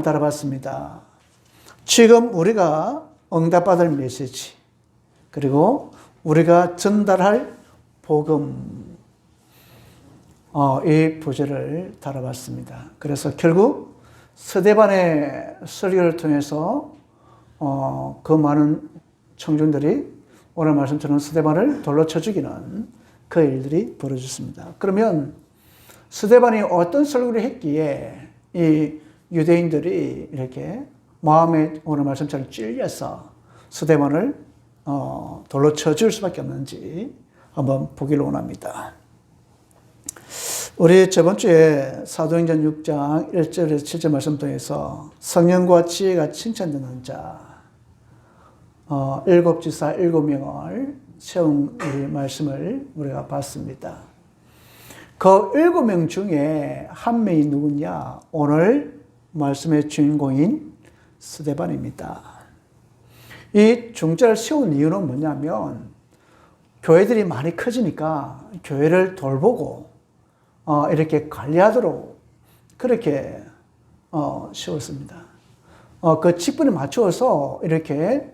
따라봤습니다. 지금 우리가 응답받을 메시지, 그리고 우리가 전달할 복음, 이 부제를 다뤄봤습니다. 그래서 결국 스데반의 설교를 통해서 그 많은 청중들이 오늘 말씀처럼 스데반을 돌로 쳐 죽이는 그 일들이 벌어졌습니다. 그러면 스데반이 어떤 설교를 했기에 이 유대인들이 이렇게 마음에 오늘 말씀처럼 찔려서 스데반을 돌로 쳐 죽일 수밖에 없는지 한번 보기를 원합니다. 우리 저번 주에 사도행전 6장 1절에서 7절 말씀 통해서 성령과 지혜가 칭찬되는 자, 7지사 7명을 세운 우리 말씀을 우리가 봤습니다. 그 7명 중에 한 명이 누구냐? 오늘 말씀의 주인공인 스데반입니다. 이 중자를 세운 이유는 뭐냐면 교회들이 많이 커지니까 교회를 돌보고 이렇게 관리하도록 그렇게 세웠습니다. 그 직분에 맞추어서 이렇게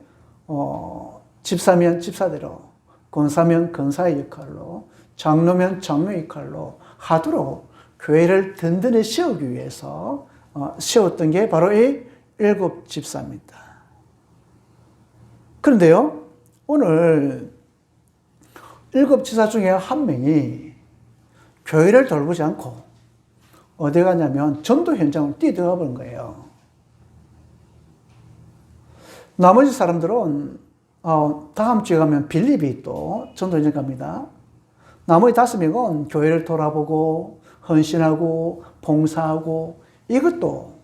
집사면 집사대로, 권사면 권사의 역할로, 장로면 장로의 역할로 하도록 교회를 든든히 세우기 위해서 세웠던 게 바로 이 7집사입니다. 그런데요, 오늘 7집사 중에 한 명이 교회를 돌보지 않고 어디 가냐면 전도 현장으로 뛰어들어가 버린 거예요. 나머지 사람들은 다음 주에 가면 빌립이 또 전도 현장 갑니다. 나머지 5명은 교회를 돌아보고 헌신하고 봉사하고 이것도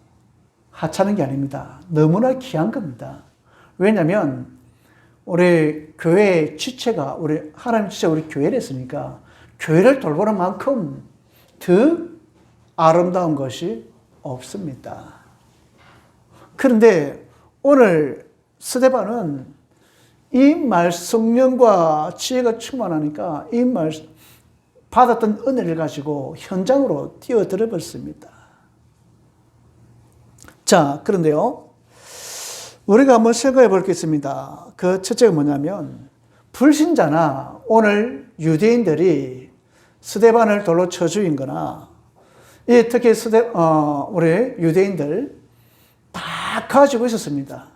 하찮은 게 아닙니다. 너무나 귀한 겁니다. 왜냐하면 우리 교회의 지체가 우리 하나님 지체가 우리 교회랬으니까 교회를 돌보는 만큼 더 아름다운 것이 없습니다. 그런데 오늘 스데반은 이 성령과 지혜가 충만하니까 이 받았던 은혜를 가지고 현장으로 뛰어들어 버렸습니다. 자, 그런데요, 우리가 한번 생각해 볼 게 있습니다. 그 첫째가 뭐냐면 불신자나 오늘 유대인들이 스데반을 돌로 쳐 죽인 거나 특히 우리 유대인들 다 가지고 있었습니다.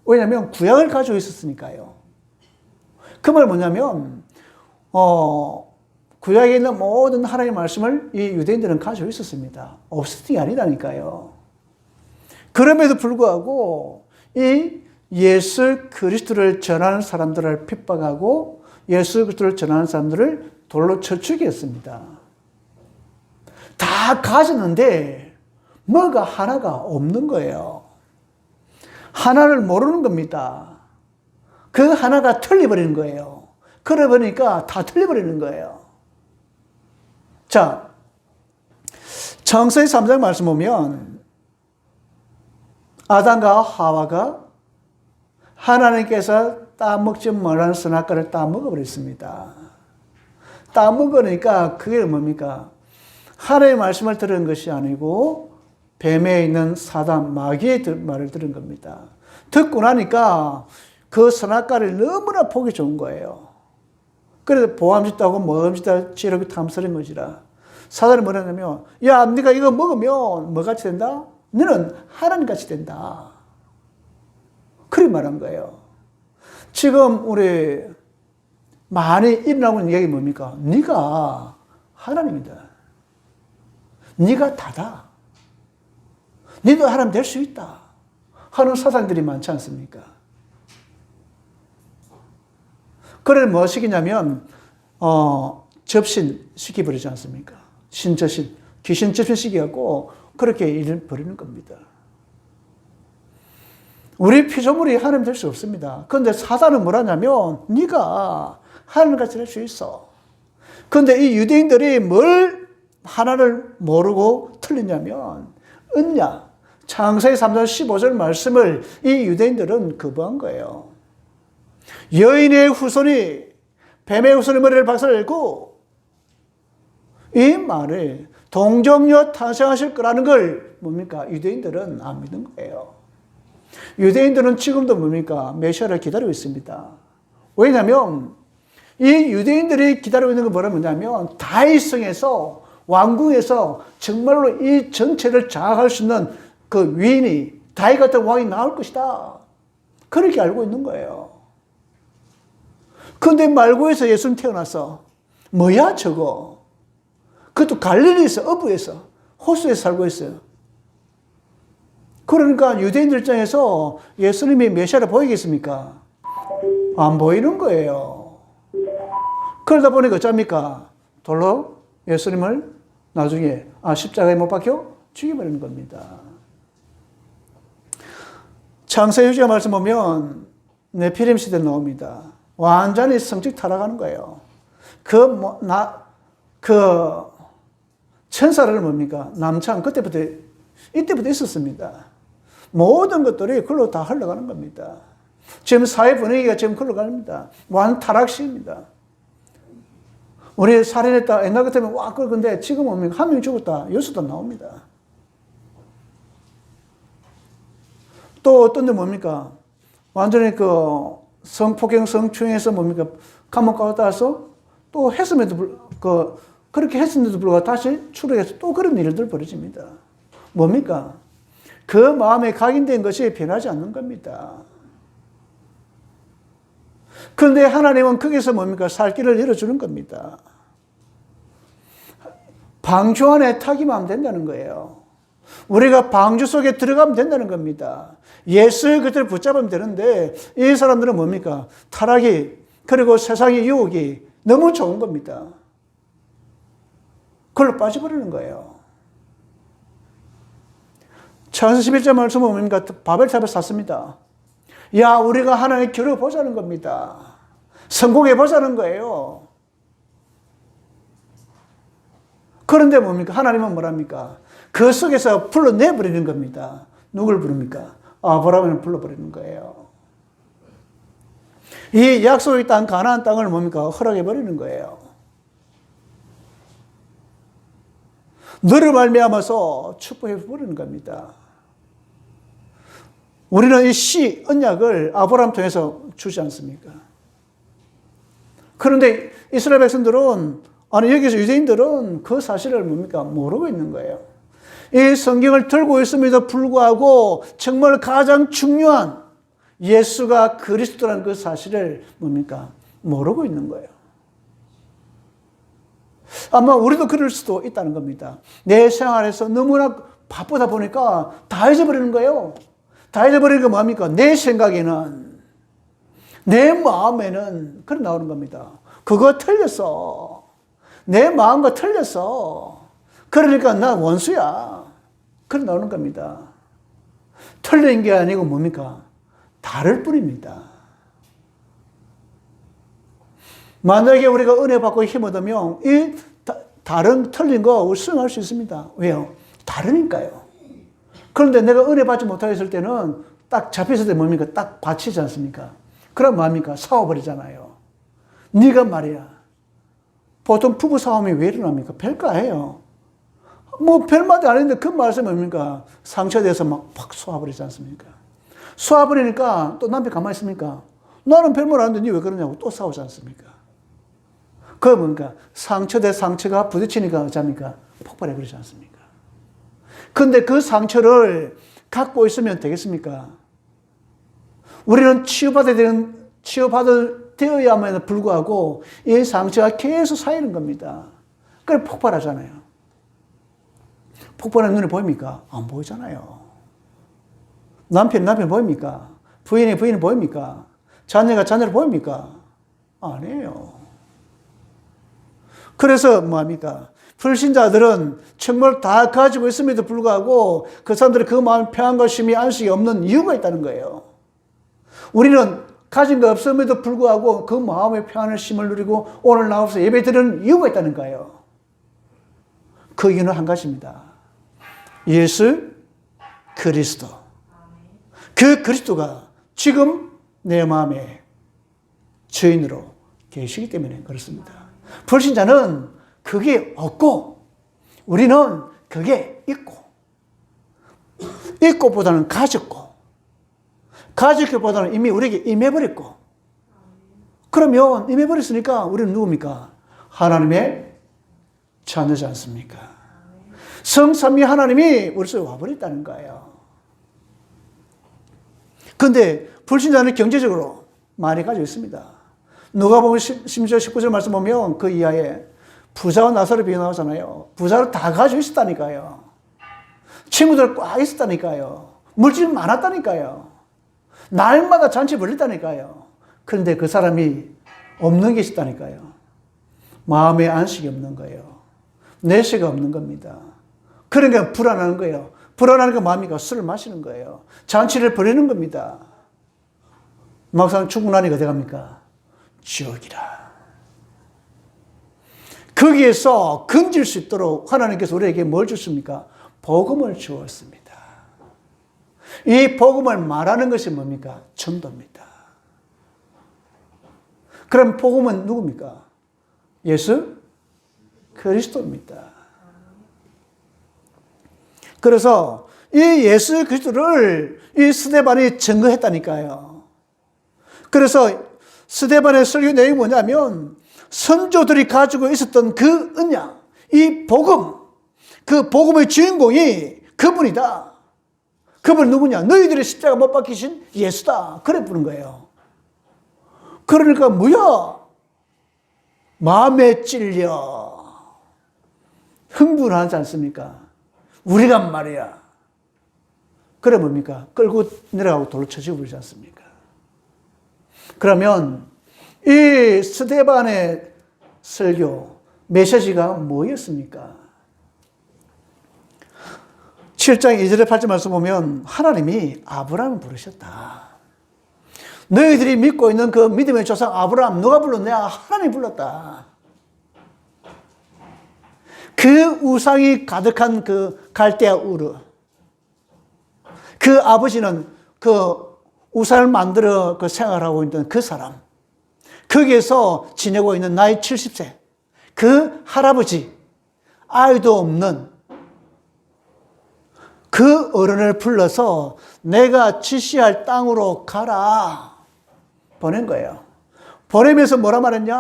왜냐하면 구약을 가지고 있었으니까요. 그 말 뭐냐면 구약에 있는 모든 하나님의 말씀을 이 유대인들은 가지고 있었습니다. 없었던 게 아니라니까요. 그럼에도 불구하고 이 예수 그리스도를 전하는 사람들을 핍박하고 예수 그리스도를 전하는 사람들을 돌로 쳐 죽였습니다. 다 가졌는데 뭐가 하나가 없는 거예요. 하나를 모르는 겁니다. 그 하나가 틀려버리는 거예요. 그러다 보니까 다 틀려버리는 거예요. 자, 창세기 3장 말씀 보면 아담과 하와가 하나님께서 따먹지 말라는 선악과를 따먹어버렸습니다. 따먹으니까 그게 뭡니까? 하나님의 말씀을 들은 것이 아니고 뱀에 있는 사단, 마귀의 말을 들은 겁니다. 듣고 나니까 그 선악과를 너무나 보기 좋은 거예요. 그래서 보암짓하고 먹음짓하고 지르고 탐스러운 것이라. 사단이 뭐라냐면, 야, 네가 이거 먹으면 뭐같이 된다? 너는 하나님같이 된다. 그렇게 말한 거예요. 지금 우리 많이 일어나고 있는 얘기 뭡니까? 네가 하나님이다. 네가 다다. 너도 하나님 될 수 있다 하는 사상들이 많지 않습니까? 그래서 뭐 시키냐면 접신 시켜버리지 않습니까? 신접신, 귀신 접신 시켜갖고 그렇게 일을 벌이는 겁니다. 우리 피조물이 하나님 될 수 없습니다. 그런데 사단은 뭐라냐면 네가 하나님같이 될 수 있어. 그런데 이 유대인들이 뭘 하나를 모르고 틀리냐면 언약, 창세기 3장 15절 말씀을 이 유대인들은 거부한 거예요. 여인의 후손이 뱀의 후손의 머리를 박살내고 이 말을 동정녀 탄생하실 거라는 걸 뭡니까? 유대인들은 안 믿는 거예요. 유대인들은 지금도 뭡니까? 메시아를 기다리고 있습니다. 왜냐하면 이 유대인들이 기다리고 있는 건 뭐냐면 다윗성에서 왕궁에서 정말로 이 전체를 장악할 수 있는 그 위인이 다윗 같은 왕이 나올 것이다. 그렇게 알고 있는 거예요. 그런데 말고에서 예수님 태어나서 뭐야 저거? 그것도 갈릴리에서 어부에서 호수에서 살고 있어요. 그러니까 유대인들 입장에서 예수님이 메시아를 보이겠습니까? 안 보이는 거예요. 그러다 보니까 어쩝니까? 돌로 예수님을 나중에 십자가에 못 박혀 죽여버리는 겁니다. 창세기 6장 말씀 보면 네피림 시대 나옵니다. 완전히 성적 타락하는 거예요. 천사를 뭡니까? 남창 이때부터 있었습니다. 모든 것들이 그걸로 다 흘러가는 겁니다. 지금 사회 분위기가 지금 흘러갑니다. 완 타락시입니다. 우리 살인했다 옛날 같으면 와 그런데 지금 뭡니까? 한 명이 죽었다 뉴스도 나옵니다. 또 어떤 데 뭡니까? 완전히 그 성폭행 성추행해서 뭡니까? 감옥 갔다 와서 또 했음에도 그렇게 했음에도 불구하고 다시 출애해서 또 그런 일들 벌어집니다. 뭡니까? 그 마음에 각인된 것이 변하지 않는 겁니다. 그런데 하나님은 거기서 뭡니까? 살 길을 열어주는 겁니다. 방주 안에 타기만 하면 된다는 거예요. 우리가 방주 속에 들어가면 된다는 겁니다. 예수의 것들을 붙잡으면 되는데 이 사람들은 뭡니까? 타락이 그리고 세상의 유혹이 너무 좋은 겁니다. 그걸로 빠져버리는 거예요. 창세기 11장 말씀 뭡니까? 바벨탑을 샀습니다. 야, 우리가 하나님의 길을 보자는 겁니다. 성공해 보자는 거예요. 그런데 뭡니까? 하나님은 뭐랍니까? 그 속에서 불러내버리는 겁니다. 누굴 부릅니까? 아브라함을 불러버리는 거예요. 이 약속의 땅, 가나안 땅을 뭡니까? 허락해버리는 거예요. 너를 말미암아서 축복해버리는 겁니다. 우리는 이 언약을 아브라함 통해서 주지 않습니까? 그런데 이스라엘 백성들은, 여기서 유대인들은 그 사실을 뭡니까? 모르고 있는 거예요. 이 성경을 들고 있음에도 불구하고 정말 가장 중요한 예수가 그리스도라는 그 사실을 뭡니까? 모르고 있는 거예요. 아마 우리도 그럴 수도 있다는 겁니다. 내 생활에서 너무나 바쁘다 보니까 다 잊어버리는 거예요. 다 잊어버리는 게 뭡니까? 내 생각에는, 내 마음에는 그래 나오는 겁니다. 그거 틀렸어. 내 마음과 틀렸어. 그러니까 나 원수야. 그래 나오는 겁니다. 틀린 게 아니고 뭡니까? 다를 뿐입니다. 만약에 우리가 은혜 받고 힘 얻으면 이 다른 틀린 거 수용할 수 있습니다. 왜요? 다르니까요. 그런데 내가 은혜 받지 못하겠을 때는 딱 잡혔을 때 뭡니까? 딱 받치지 않습니까? 그럼 뭐합니까? 싸워버리잖아요. 네가 말이야. 보통 부부 싸움이 왜 일어납니까? 별거 아니에요. 뭐 별말도 아닌데 그 말씀이 뭡니까? 상처돼서 막 팍 쏘아버리지 않습니까? 쏘아버리니까 또 남편 가만히 있습니까? 나는 별말 안 했는데 니 왜 그러냐고 또 싸우지 않습니까? 그게 뭡니까? 상처 대 상처가 부딪히니까 어쩝니까? 폭발해버리지 않습니까? 근데 그 상처를 갖고 있으면 되겠습니까? 우리는 치유되어야만 불구하고 이 상처가 계속 쌓이는 겁니다. 그래 폭발하잖아요. 폭발하는 눈에 보입니까? 안 보이잖아요. 남편 보입니까? 부인이 보입니까? 자녀를 보입니까? 아니에요. 그래서 뭐합니까? 불신자들은 정말 다 가지고 있음에도 불구하고 그 사람들이 그 마음 평안과 쉼이 안식이 없는 이유가 있다는 거예요. 우리는 가진 거 없음에도 불구하고 그 마음의 평안을 쉼을 누리고 오늘 나와서 예배 드리는 이유가 있다는 거예요. 그 이유는 한 가지입니다. 예수 그리스도. 그 그리스도가 지금 내 마음에 주인으로 계시기 때문에 그렇습니다. 불신자는 그게 없고 우리는 그게 있고보다는 가졌고보다는 이미 우리에게 임해버렸고, 그러면 임해버렸으니까 우리는 누굽니까? 하나님의 자녀지 않습니까? 성삼위 하나님이 우리 속에 와버렸다는 거예요. 근데 불신자는 경제적으로 많이 가지고 있습니다. 누가복음 10절 19절 말씀 보면 그 이하에 부자와 나사로 비유 나오잖아요. 부자를 다 가지고 있었다니까요. 친구들 꽉 있었다니까요. 물질 많았다니까요. 날마다 잔치 벌렸다니까요. 그런데 그 사람이 없는 게 있었다니까요. 마음에 안식이 없는 거예요. 내세가 없는 겁니다. 그러니까 불안한 거예요. 불안한 게 뭡니까? 술을 마시는 거예요. 잔치를 벌이는 겁니다. 막상 죽고 나니까 어디 갑니까? 지옥이라. 거기에서 건질 수 있도록 하나님께서 우리에게 뭘 줬습니까? 복음을 주었습니다. 이 복음을 말하는 것이 뭡니까? 전도입니다. 그럼 복음은 누굽니까? 예수 그리스도입니다. 그래서 이 예수 그리스도를 이 스데반이 증거했다니까요. 그래서 스데반의 설교 내용이 뭐냐면 선조들이 가지고 있었던 그 언약, 이 복음, 그 복음의 주인공이 그분이다. 그분 누구냐? 너희들의 십자가 못 박히신 예수다. 그래 부른 거예요. 그러니까 뭐야? 마음에 찔려. 흥분하지 않습니까? 우리가 말이야. 그래 뭡니까? 끌고 내려가고 돌로 쳐지고 그러지 않습니까? 그러면 이 스데반의 설교, 메시지가 뭐였습니까? 7장 2절에 8절 말씀 보면 하나님이 아브라함을 부르셨다. 너희들이 믿고 있는 그 믿음의 조상 아브라함 누가 불렀냐? 하나님이 불렀다. 그 우상이 가득한 그 갈대아 우르, 그 아버지는 그 우상을 만들어 그 생활하고 있는 그 사람, 거기에서 지내고 있는 나이 70세 그 할아버지, 아이도 없는 그 어른을 불러서 내가 지시할 땅으로 가라 보낸 거예요. 보내면서 뭐라 말했냐?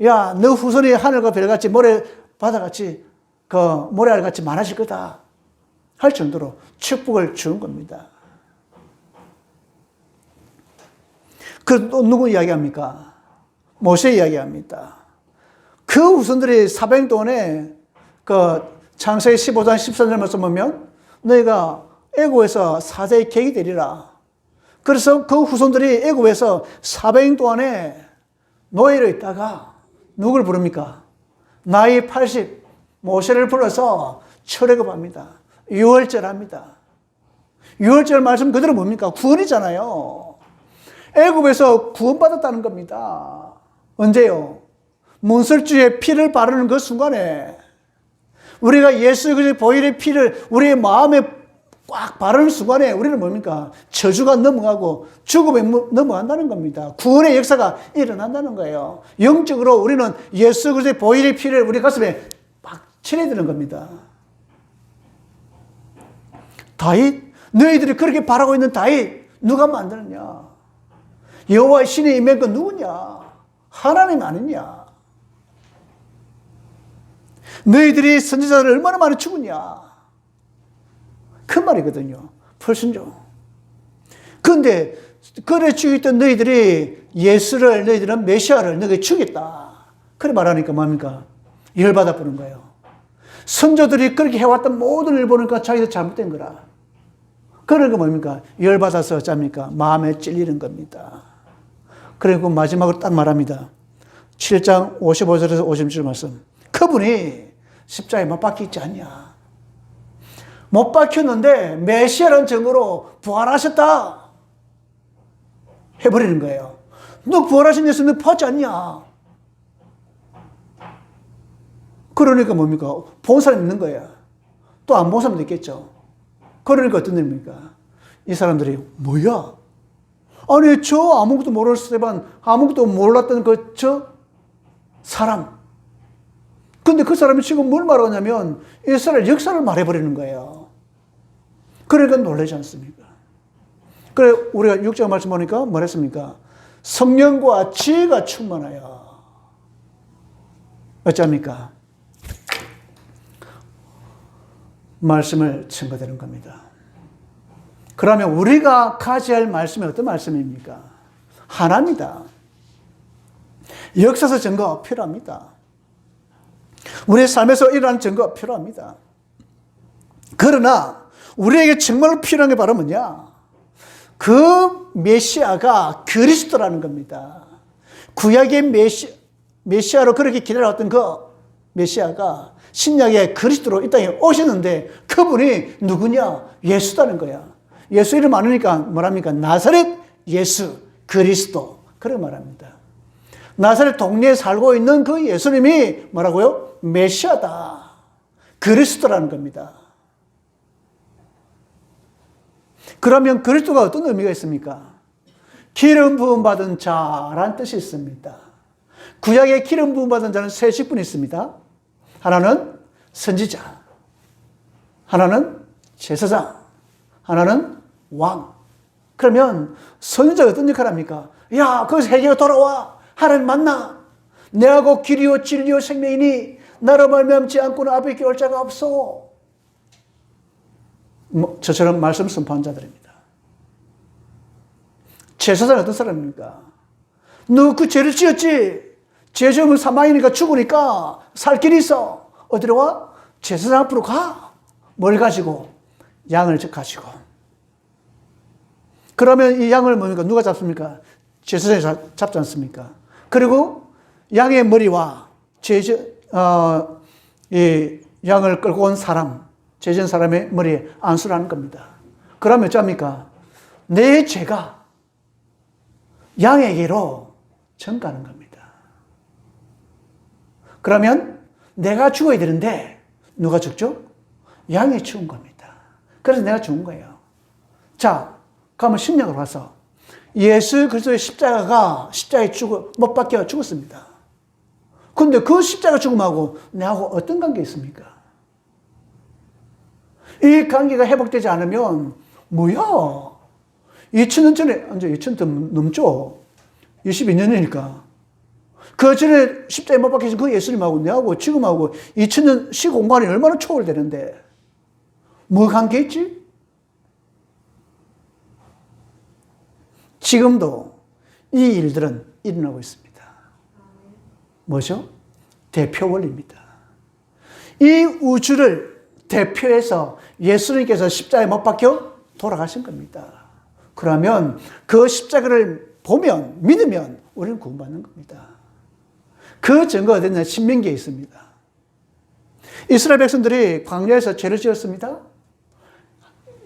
야, 너 후손이 하늘과 별같이 모래 바다같이 그 모래알같이 많아질 거다 할 정도로 축복을 주는 겁니다. 그 또 누구 이야기합니까? 모세 이야기합니다. 그 후손들이 400년 동안에 그 창세기 15장 14절 말씀 보면 너희가 애굽에서 사대의 객이 되리라. 그래서 그 후손들이 애굽에서 400년 동안에 노예로 있다가 누굴 부릅니까? 나이 80 모세를 불러서 출애굽합니다. 유월절 합니다. 유월절 말씀 그대로 뭡니까? 구원이잖아요. 애굽에서 구원받았다는 겁니다. 언제요? 문설주에 피를 바르는 그 순간에 우리가 예수 그리스도의 보혈의 피를 우리의 마음에 꽉 바르는 순간에 우리는 뭡니까? 저주가 넘어가고 죽음에 넘어간다는 겁니다. 구원의 역사가 일어난다는 거예요. 영적으로 우리는 예수 그리스도의 보혈의 피를 우리 가슴에 막 칠해야 되는 겁니다. 다윗, 너희들이 그렇게 바라고 있는 다윗 누가 만드느냐? 여호와의 신의 임한 건 누구냐? 하나님 아니냐? 너희들이 선지자를 얼마나 많이 죽었냐? 그 말이거든요. 불순종. 그런데 그래 죽였던 너희들이 예수를, 너희들은 메시아를 너희가 죽였다. 그래 말하니까 뭡니까? 열받아 보는 거예요. 선조들이 그렇게 해왔던 모든 일 보니까 자기들 잘못된 거라. 그러니까 뭡니까? 열받아서 어쩝니까? 마음에 찔리는 겁니다. 그리고 마지막으로 딱 말합니다. 7장 55절에서 56절 말씀. 그분이 십자가에 못 박혀 있지 않냐? 못 박혔는데 메시아라는 증거로 부활하셨다 해버리는 거예요. 너 부활하신 예수 너 봤지 않냐? 그러니까 뭡니까? 본 사람 있는 거야. 또 안 본 사람도 있겠죠. 그러니까 어떤 일입니까? 이 사람들이 뭐야? 아니 저 아무것도 모르는 스테반, 아무것도 몰랐던 그 저 사람 근데 그 사람이 지금 뭘 말하냐면 이스라엘 역사를 말해버리는 거예요. 그러니까 놀라지 않습니까? 그래, 우리가 6장 말씀 보니까 뭐랬습니까? 성령과 지혜가 충만하여. 어쩝니까? 말씀을 증거되는 겁니다. 그러면 우리가 가져야 할 말씀이 어떤 말씀입니까? 하나입니다. 역사서 증거 필요합니다. 우리의 삶에서 일어나는 증거 필요합니다. 그러나 우리에게 정말로 필요한 게 바로 뭐냐? 그 메시아가 그리스도라는 겁니다. 구약의 메시아로 그렇게 기다려왔던 그 메시아가 신약의 그리스도로 이 땅에 오셨는데 그분이 누구냐? 예수다는 거야. 예수 이름 많으니까 뭐랍니까? 나사렛 예수 그리스도 그렇게 말합니다. 나사렛 동네에 살고 있는 그 예수님이 뭐라고요? 메시아다. 그리스도라는 겁니다. 그러면 그리스도가 어떤 의미가 있습니까? 기름 부음 받은 자라는 뜻이 있습니다. 구약에 기름 부음 받은 자는 세 직분이 있습니다. 하나는 선지자, 하나는 제사장, 하나는 왕. 그러면 선지자가 어떤 역할을 합니까? 야, 거기서 회개가 돌아와. 하나님 만나. 내가 곧 길이요 진리요 생명이니 나로 말미암지 않고는 아버지께 올 자가 없어. 저처럼 말씀 선포한 자들입니다. 제사장은 어떤 사람입니까? 너 그 죄를 지었지? 죄 지으면 사망이니까 죽으니까 살 길이 있어. 어디로 와? 제사장 앞으로 가. 뭘 가지고? 양을 가지고. 그러면 이 양을 뭡니까? 누가 잡습니까? 제사장이 잡지 않습니까? 그리고 양의 머리와 이 양을 끌고 온 사람, 죄진 사람의 머리에 안수를 하는 겁니다. 그러면 어쩝니까? 내 죄가 양에게로 전가하는 겁니다. 그러면 내가 죽어야 되는데 누가 죽죠? 양이 죽은 겁니다. 그래서 내가 죽은 거예요. 자, 그러면 신약으로 가서 예수 그리스도의 십자가에 못 박혀 죽었습니다. 그런데 그 십자가 죽음하고 내하고 어떤 관계 있습니까? 이 관계가 회복되지 않으면 뭐야? 2000년 전에, 이제 2000년 더 넘죠? 22년이니까. 그 전에 십자가에 못 박히신 그 예수님하고 내하고 지금하고 2000년 시공간이 얼마나 초월되는데 뭐 관계 있지? 지금도 이 일들은 일어나고 있습니다. 뭐죠? 대표 원리입니다. 이 우주를 대표해서 예수님께서 십자가에 못 박혀 돌아가신 겁니다. 그러면 그 십자가를 보면, 믿으면 우리는 구원받는 겁니다. 그 증거가 어딨냐? 신명기에 있습니다. 이스라엘 백성들이 광야에서 죄를 지었습니다.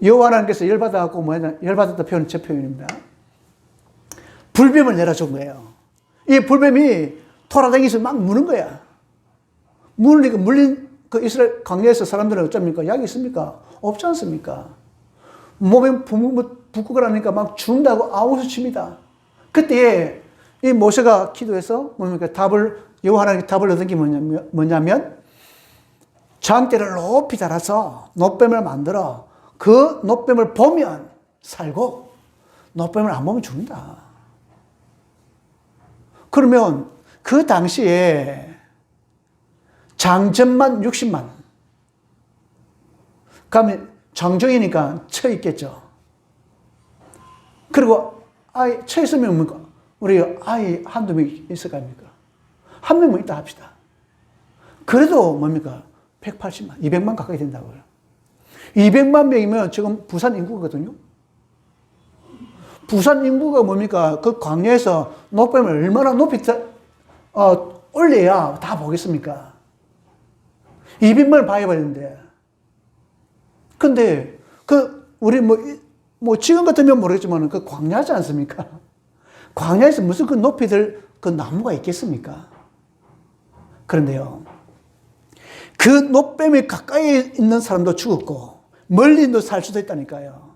여호와 하나님께서 열받아갖고 열받았다 표현은 제 표현입니다. 불뱀을 내려준 거예요. 이 불뱀이 돌아다니면서 막 무는 거야. 무니까 물린 그 이스라엘 광야에서 사람들은 어쩝니까? 약이 있습니까? 없지 않습니까? 몸에 붓고 그러니까 막 죽는다고 아우스 칩니다. 그때 이 모세가 기도해서 뭡니까? 여호와 하나님께 답을 얻은 게 뭐냐면 장대를 높이 달아서 놋뱀을 만들어 그 놋뱀을 보면 살고 놋뱀을 안 보면 죽는다. 그러면 그 당시에 장전만 60만. 그러면 정정이니까 처 있겠죠. 그리고 아이 처 있으면 뭡니까? 우리 아이 한두 명 있을 거 아닙니까? 한 명만 있다 합시다. 그래도 뭡니까? 180만, 200만 가까이 된다고요. 200만 명이면 지금 부산 인구거든요. 부산 인구가 뭡니까? 그 광야에서 놋뱀을 얼마나 높이 올려야 다 보겠습니까? 200만을 봐야 되는데. 근데, 우리 지금 같으면 모르겠지만, 그 광야지 않습니까? 광야에서 무슨 그 높이 들 그 나무가 있겠습니까? 그런데요. 그 놋뱀이 가까이 있는 사람도 죽었고, 멀리도 살 수도 있다니까요.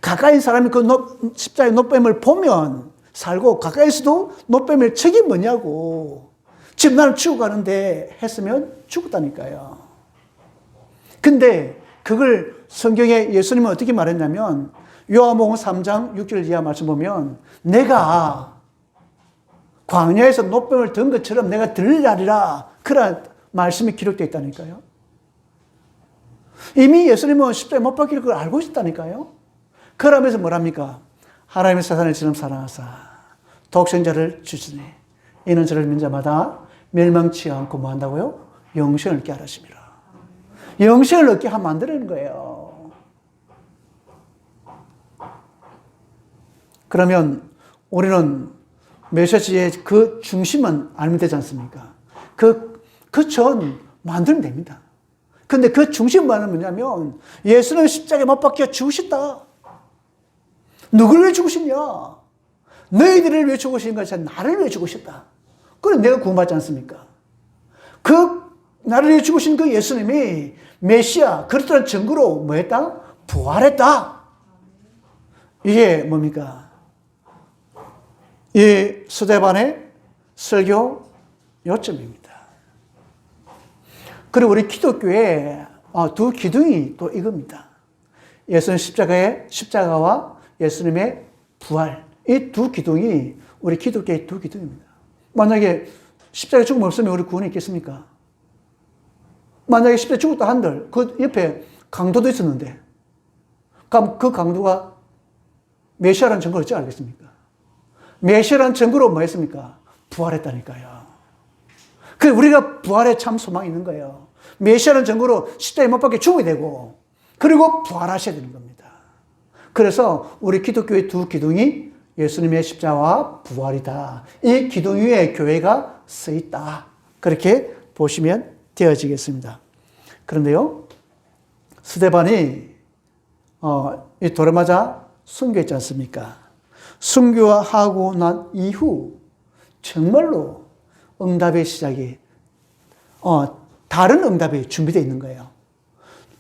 가까이 있는 사람이 그 십자가의 놋뱀을 보면 살고, 가까이서도 놋뱀의 척이 뭐냐고. 지금 나는 죽어가는데 했으면 죽었다니까요. 근데 그걸 성경에 예수님은 어떻게 말했냐면 요한복음 3장 6절 이하 말씀 보면 내가 광야에서 노뱀을 든 것처럼 내가 들리리라 그런 말씀이 기록되어 있다니까요. 이미 예수님은 십자가에 못 박힐 걸 알고 있었다니까요. 그러면서 뭐랍니까? 하나님의 세상을 지금 사랑하사 독생자를 주시니 이는 저를 믿는 자마다 멸망치 않고 뭐 한다고요? 영생을 얻게 하라십니다. 영생을 얻게 하면 만드는 거예요. 그러면 우리는 메시지의 그 중심은 알면 되지 않습니까? 그 전 만들면 됩니다. 근데 그 중심만은 뭐냐면 예수는 십자가에 못 박혀 죽으셨다. 누구를 위해 죽으셨냐? 너희들을 위해 죽으신 것이 아니라 나를 위해 죽으셨다. 그래 내가 구원받지 않습니까? 그 나를 위해 죽으신 그 예수님이 메시아 그렇다는 증거로 뭐 했다? 부활했다. 이게 뭡니까? 이 스데반의 설교 요점입니다. 그리고 우리 기독교의 두 기둥이 또 이겁니다. 예수님 십자가와 예수님의 부활. 이 두 기둥이 우리 기독교의 두 기둥입니다. 만약에 십자가에 죽음 없으면 우리 구원이 있겠습니까? 만약에 십자가에 죽었다 한들 그 옆에 강도도 있었는데 그럼 그 강도가 메시아라는 증거를 어찌 알겠습니까? 메시아라는 증거로 뭐 했습니까? 부활했다니까요. 그 우리가 부활에 참 소망이 있는 거예요. 메시아라는 증거로 십자가에 못 박혀 죽어야 되고 그리고 부활하셔야 되는 겁니다. 그래서 우리 기독교의 두 기둥이 예수님의 십자가와 부활이다. 이 기둥 위에 교회가 서 있다. 그렇게 보시면 되어지겠습니다. 그런데요, 스데반이 이 돌에 맞아 순교했지 않습니까? 순교하고 난 이후 정말로 응답의 시작이 다른 응답이 준비되어 있는 거예요.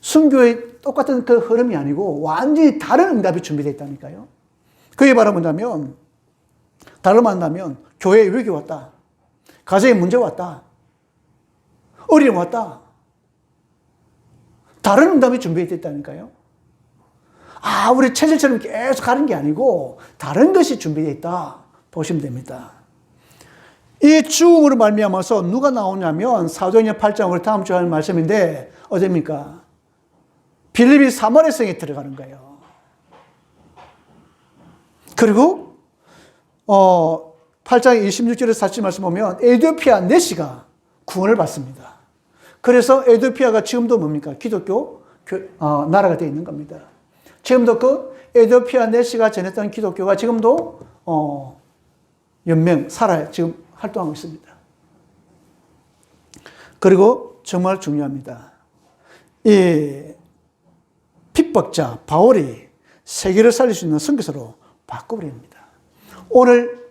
순교의 똑같은 그 흐름이 아니고 완전히 다른 응답이 준비되어 있다니까요. 그게 바로 뭐냐면 다른 말 한다면 교회에 위기 왔다. 가정에 문제 왔다. 어려움 왔다. 다른 응답이 준비되어 있다니까요. 우리 체질처럼 계속 가는 게 아니고 다른 것이 준비되어 있다 보시면 됩니다. 이 죽음으로 말미암아서 누가 나오냐면 사도행전 8장 우리 다음 주에 하는 말씀인데 어디입니까? 빌립이 사마리아 성에 들어가는 거예요. 그리고 8장 26절에서 40절 말씀 보면 에티오피아 네시가 구원을 받습니다. 그래서 에티오피아가 지금도 뭡니까? 기독교 나라가 되어 있는 겁니다. 지금도 그 에티오피아 네시가 전했던 기독교가 지금도 연맹 살아요. 지금 활동하고 있습니다. 그리고 정말 중요합니다. 이 핍박자 바울이 세계를 살릴 수 있는 선교사로 바꿔버립니다. 오늘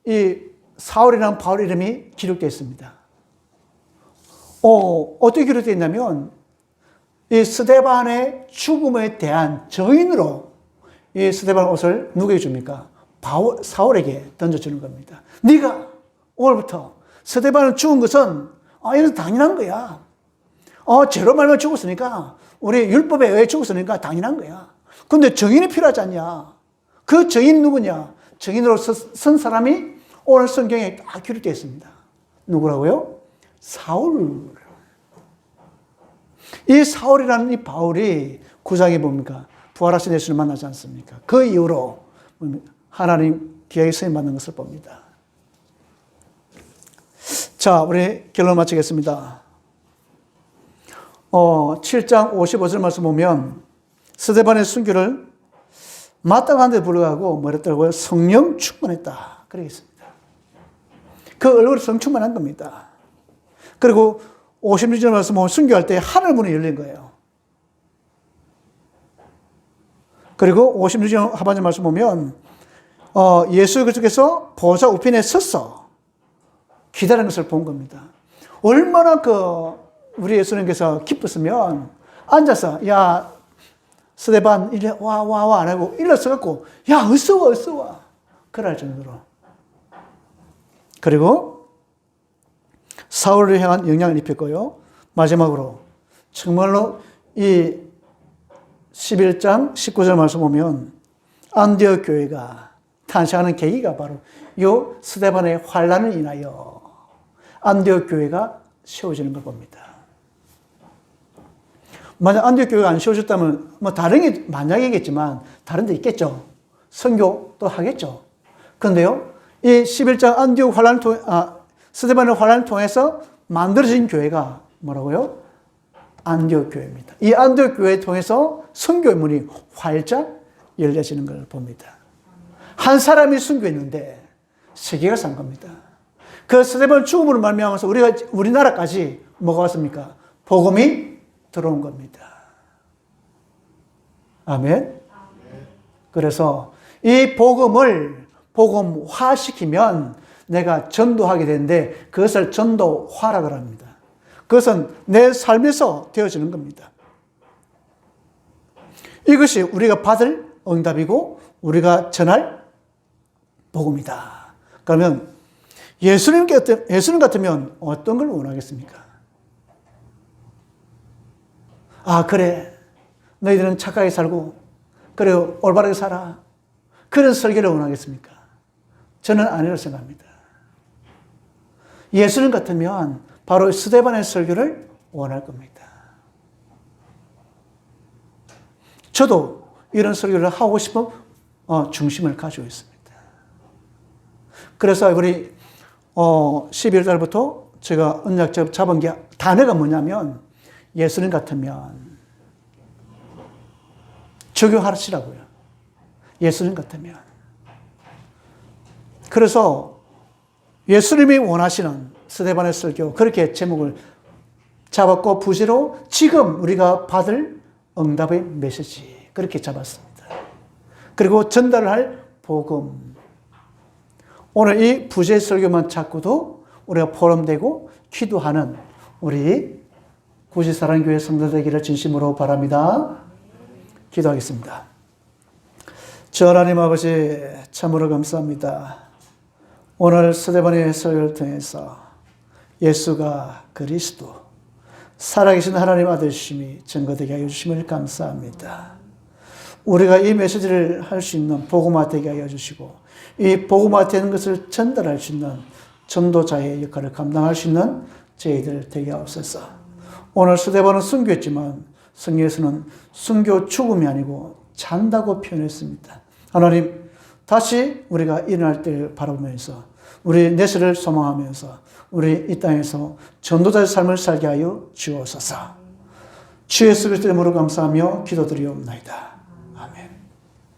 이 사울이라는 바울 이름이 기록되어 있습니다. 어떻게 기록되어 있냐면 이 스데반의 죽음에 대한 정인으로 이 스데반 옷을 누구에게 줍니까? 사울에게 던져주는 겁니다. 네가 오늘부터 스데반을 죽은 것은 이건 당연한 거야. 죄로 말면 죽었으니까 우리 율법에 의해 죽었으니까 당연한 거야. 근데 정인이 필요하지 않냐? 그 정인 누구냐? 정인으로 선 사람이 오늘 성경에 딱 기록되어 있습니다. 누구라고요? 사울. 이 사울이라는 이 바울이 9장에 뭡니까? 부활하신 예수를 만나지 않습니까? 그 이후로 하나님 기회에 쓰임 받는 것을 봅니다. 자, 우리 결론 마치겠습니다. 7장 55절 말씀 보면 스데반의 순교를 마땅한데 불구하고 뭐랬더라고요? 성령 충만했다. 그러겠습니다. 그 얼굴이 성령 충만한 겁니다. 그리고 56절 말씀 보면 순교할 때 하늘 문이 열린 거예요. 그리고 56절 하반절 말씀 보면 예수 그리스도께서 보좌 우편에 서서 기다리는 것을 본 겁니다. 얼마나 우리 예수님께서 기뻤으면 앉아서 야 스데반 이리 와 안 하고 일어서갖고 야 어서 와 그럴 정도로. 그리고 사울을 향한 영향을 입혔고요. 마지막으로 정말로 이 11장 19절 말씀 보면 안디옥 교회가 탄생하는 계기가 바로 이 스데반의 환난을 인하여 안디옥 교회가 세워지는 걸 봅니다. 만약 안디옥 교회가 안 세워졌다면 뭐 다른 게 만약이겠지만 다른 데 있겠죠. 선교 또 하겠죠. 그런데요, 이 11장 안디옥 환난을 통해 스데반의 환난을 통해서 만들어진 교회가 뭐라고요? 안디옥 교회입니다. 이 안디옥 교회를 통해서 선교의 문이 활짝 열려지는 걸 봅니다. 한 사람이 선교했는데 세계가 산 겁니다. 그 스데반 죽음으로 말미암아서 우리나라까지 뭐가 왔습니까? 복음이 들어온 겁니다. 아멘. 그래서 이 복음을 복음화시키면 내가 전도하게 되는데 그것을 전도화라고 합니다. 그것은 내 삶에서 되어지는 겁니다. 이것이 우리가 받을 응답이고 우리가 전할 복음이다. 그러면 예수님 같으면 어떤 걸 원하겠습니까? 아, 그래. 너희들은 착하게 살고, 그래, 올바르게 살아. 그런 설교를 원하겠습니까? 저는 아니라고 생각합니다. 예수님 같으면 바로 스데반의 설교를 원할 겁니다. 저도 이런 설교를 하고 싶은 중심을 가지고 있습니다. 그래서 우리 12월 달부터 제가 언약 잡은 게 단어가 뭐냐면 예수님 같으면 적용하시라고요. 예수님 같으면. 그래서 예수님이 원하시는 스데반의 설교 그렇게 제목을 잡았고 부제로 지금 우리가 받을 응답의 메시지 그렇게 잡았습니다. 그리고 전달을 할 복음. 오늘 이 부제 설교만 찾고도 우리가 포럼되고 기도하는 우리 구시사랑교회 성도 되기를 진심으로 바랍니다. 기도하겠습니다. 주 하나님 아버지 참으로 감사합니다. 오늘 스데반의 설교를 통해서 예수가 그리스도 살아계신 하나님 아들심이 증거되게 하여 주심을 감사합니다. 우리가 이 메시지를 할 수 있는 복음화 되게 하여 주시고 이 복음화 되는 것을 전달할 수 있는 전도자의 역할을 감당할 수 있는 저희들 되게 하옵소서. 오늘 스데반은 순교했지만 성경에서는 순교 죽음이 아니고 잔다고 표현했습니다. 하나님 다시 우리가 일어날 때를 바라보면서 우리 내세를 소망하면서 우리 이 땅에서 전도자의 삶을 살게 하여 주옵소서. 주 예수 그리스도의 이름으로 감사하며 기도드리옵나이다.